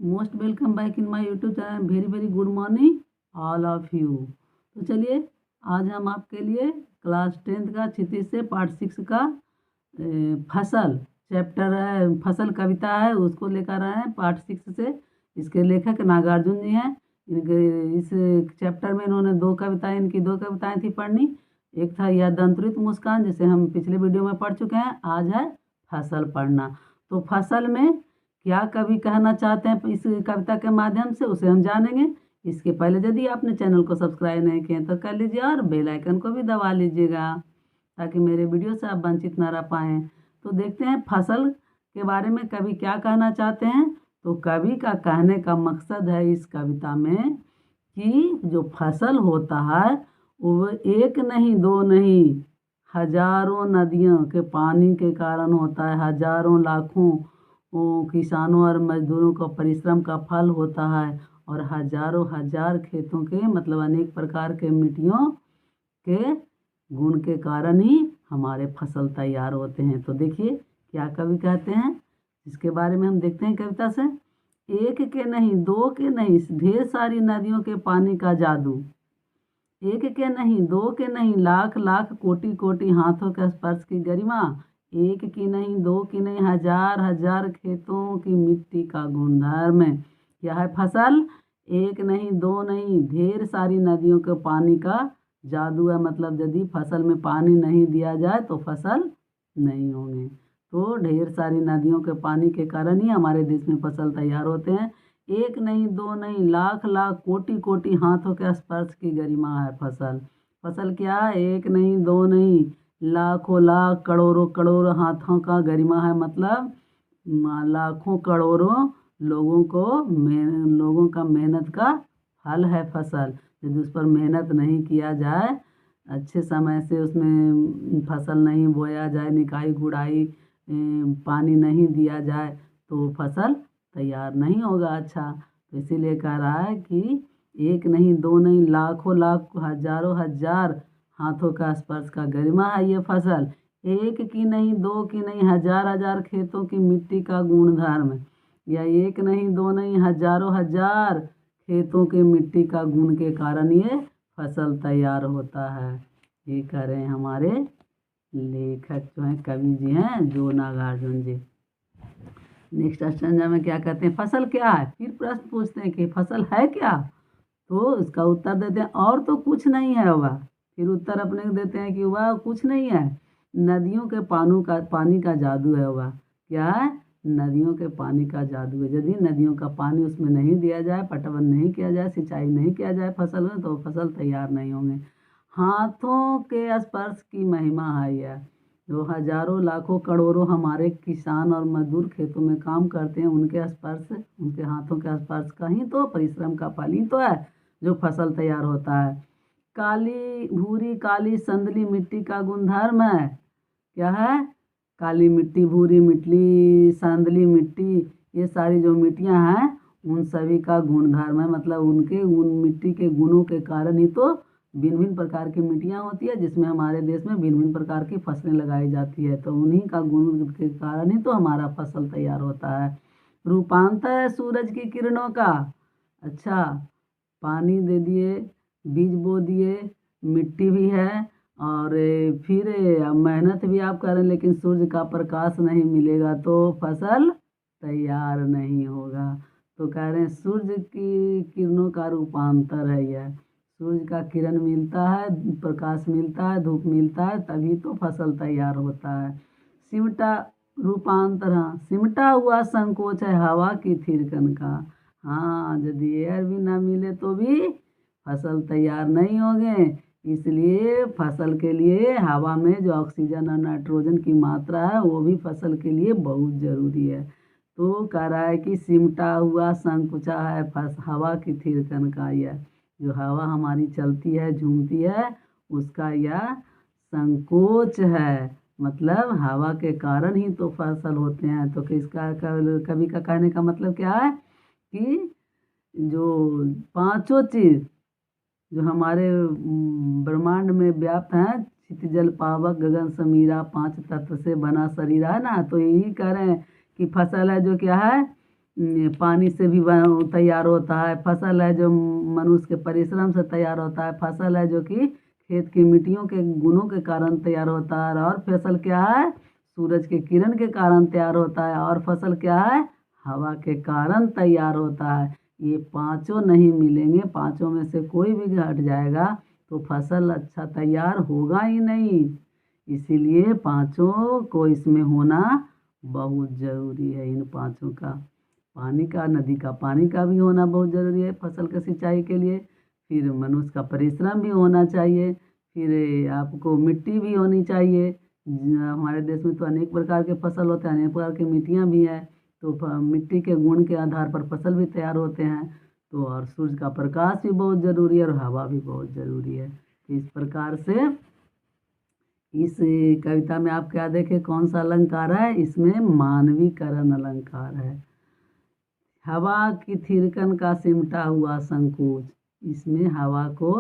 Most welcome back in my YouTube channel. Very very good morning all of you. तो चलिए आज हम आपके लिए क्लास 10th का क्षितिज से पार्ट 6 का फसल चैप्टर है, फसल कविता है, उसको लेकर आए हैं पार्ट 6 से। इसके लेखक नागार्जुन जी हैं। इनके इस चैप्टर में इनकी दो कविताएं थी पढ़नी। एक था यह दंतुरित मुस्कान, जिसे हम पिछले वीडियो में पढ़ चुके हैं। आज है फसल पढ़ना। तो फसल में क्या कवि कहना चाहते हैं इस कविता के माध्यम से, उसे हम जानेंगे। इसके पहले यदि आपने चैनल को सब्सक्राइब नहीं किए तो कर लीजिए और बेल आइकन को भी दबा लीजिएगा, ताकि मेरे वीडियो से आप वंचित ना रह पाएँ। तो देखते हैं फसल के बारे में कवि क्या कहना चाहते हैं। तो कवि का कहने का मकसद है इस कविता में कि जो फसल होता है वो एक नहीं दो नहीं हजारों नदियों के पानी के कारण होता है। हजारों लाखों किसानों और मजदूरों का परिश्रम का फल होता है। और हजारों हजार खेतों के मतलब अनेक प्रकार के मिट्टियों के गुण के कारण ही हमारे फसल तैयार होते हैं। तो देखिए क्या कवि कहते हैं, इसके बारे में हम देखते हैं कविता से। एक के नहीं दो के नहीं ढेर सारी नदियों के पानी का जादू। एक के नहीं दो के नहीं लाख लाख कोटि कोटि हाथों के स्पर्श की गरिमा। एक की नहीं दो की नहीं हजार हजार खेतों की मिट्टी का गुणधर्म। क्या है फसल? एक नहीं दो नहीं ढेर सारी नदियों के पानी का जादू है। मतलब यदि फसल में पानी नहीं दिया जाए तो फसल नहीं होंगे। तो ढेर सारी नदियों के पानी के कारण ही हमारे देश में फसल तैयार होते हैं। एक नहीं दो नहीं लाख लाख कोटि कोटि हाथों के स्पर्श की गरिमा है फसल। फसल क्या है? एक नहीं दो नहीं लाखों लाख करोड़ों करोड़ हाथों का गरिमा है। मतलब लाखों करोड़ों लोगों का मेहनत का फल है फसल। यदि उस पर मेहनत नहीं किया जाए, अच्छे समय से उसमें फसल नहीं बोया जाए, निकाई गुड़ाई पानी नहीं दिया जाए तो फसल तैयार नहीं होगा अच्छा। तो इसीलिए कह रहा है कि एक नहीं दो नहीं लाखों लाख हजारों हजार हाथों का स्पर्श का गरिमा है ये फसल। एक की नहीं दो की नहीं हजार हजार खेतों की मिट्टी का गुणधर्म। या एक नहीं दो नहीं हजारों हजार खेतों के मिट्टी का गुण के कारण ये फसल तैयार होता है। ये कह रहे हैं हमारे लेखक जो हैं, कवि जी हैं जो नागार्जुन जी। नेक्स्ट स्टैंजा में क्या कहते हैं, फसल क्या है? फिर प्रश्न पूछते हैं कि फसल है क्या? तो इसका उत्तर देते हैं और तो कुछ नहीं है वह। फिर उत्तर अपने को देते हैं कि वह कुछ नहीं है, नदियों के पानी का जादू है वह। क्या है? नदियों के पानी का जादू है। यदि नदियों का पानी उसमें नहीं दिया जाए, पटवन नहीं किया जाए, सिंचाई नहीं किया जाए फसल में, तो फसल तैयार नहीं होंगे। हाथों के स्पर्श की महिमा है यह। जो हजारों लाखों करोड़ों हमारे किसान और मजदूर खेतों में काम करते हैं, उनके हाथों के स्पर्श का ही तो परिश्रम का फल ही तो है जो फसल तैयार होता है। काली भूरी काली संदली मिट्टी का गुणधर्म है। क्या है? काली मिट्टी, भूरी मिट्टी, सांदली मिट्टी, ये सारी जो मिट्टियाँ हैं उन सभी का गुणधर्म है। मतलब उन मिट्टी के गुणों के कारण ही तो भिन्न भिन्न प्रकार की मिट्टियाँ होती है, जिसमें हमारे देश में भिन्न भिन्न प्रकार की फसलें लगाई जाती है। तो उन्हीं का गुण के कारण ही तो हमारा फसल तैयार होता है। रूपांतर है सूरज की किरणों का। अच्छा, पानी दे दिए, बीज बो दिए, मिट्टी भी है, और फिर मेहनत भी आप करें, लेकिन सूर्य का प्रकाश नहीं मिलेगा तो फसल तैयार नहीं होगा। तो कह रहे हैं सूर्य की किरणों का रूपांतर है यह। सूर्य का किरण मिलता है, प्रकाश मिलता है, धूप मिलता है, तभी तो फसल तैयार होता है। सिमटा रूपांतर, हाँ, सिमटा हुआ संकोच है हवा की थिरकन का। हाँ, यदि एयर भी ना मिले तो भी फसल तैयार नहीं होंगे। इसलिए फसल के लिए हवा में जो ऑक्सीजन और नाइट्रोजन की मात्रा है वो भी फसल के लिए बहुत ज़रूरी है। तो कह रहा है कि सिमटा हुआ संकुचा है हवा की थिरकन का। यह जो हवा हमारी चलती है, झूमती है, उसका यह संकोच है। मतलब हवा के कारण ही तो फसल होते हैं। तो किसका कवि का कहने का मतलब क्या है कि जो पांचों चीज जो हमारे ब्रह्मांड में व्याप्त हैं, क्षितिज जल पावक गगन समीरा, पांच तत्व से बना शरीर है ना। तो यही कह रहे हैं कि फसल है जो क्या है पानी से भी तैयार होता है। फसल है जो मनुष्य के परिश्रम से तैयार होता है। फसल है जो कि खेत की मिट्टियों के गुणों के कारण तैयार होता है। और फसल क्या है? सूरज के किरण के कारण तैयार होता है। और फसल क्या है? हवा के कारण तैयार होता है। ये पांचों नहीं मिलेंगे, पांचों में से कोई भी घट जाएगा तो फसल अच्छा तैयार होगा ही नहीं। इसीलिए पांचों को इसमें होना बहुत ज़रूरी है। इन पांचों का, पानी का, नदी का पानी का भी होना बहुत ज़रूरी है फसल के सिंचाई के लिए। फिर मनुष्य का परिश्रम भी होना चाहिए। फिर आपको मिट्टी भी होनी चाहिए। हमारे देश में तो अनेक प्रकार के फसल होते हैं, अनेक प्रकार की मिट्टियाँ भी हैं। तो मिट्टी के गुण के आधार पर फसल भी तैयार होते हैं। तो और सूर्य का प्रकाश भी बहुत ज़रूरी है और हवा भी बहुत ज़रूरी है। इस प्रकार से इस कविता में आप क्या देखें, कौन सा अलंकार है? इसमें मानवीकरण अलंकार है। हवा की थिरकन का सिमटा हुआ संकोच, इसमें हवा को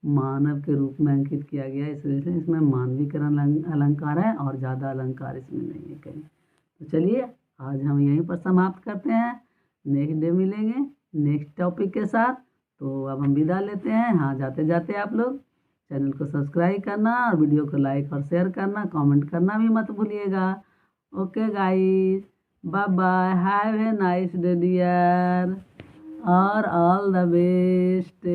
मानव के रूप में अंकित किया गया है, इसलिए से इसमें मानवीकरण अलंकार है और ज़्यादा अलंकार इसमें नहीं है कहीं। तो चलिए आज हम यहीं पर समाप्त करते हैं। नेक्स्ट डे मिलेंगे नेक्स्ट टॉपिक के साथ। तो अब हम विदा लेते हैं। हाँ, जाते जाते आप लोग चैनल को सब्सक्राइब करना और वीडियो को लाइक और शेयर करना, कमेंट करना भी मत भूलिएगा। Okay guys, bye bye, have a nice day dear और ऑल द बेस्ट।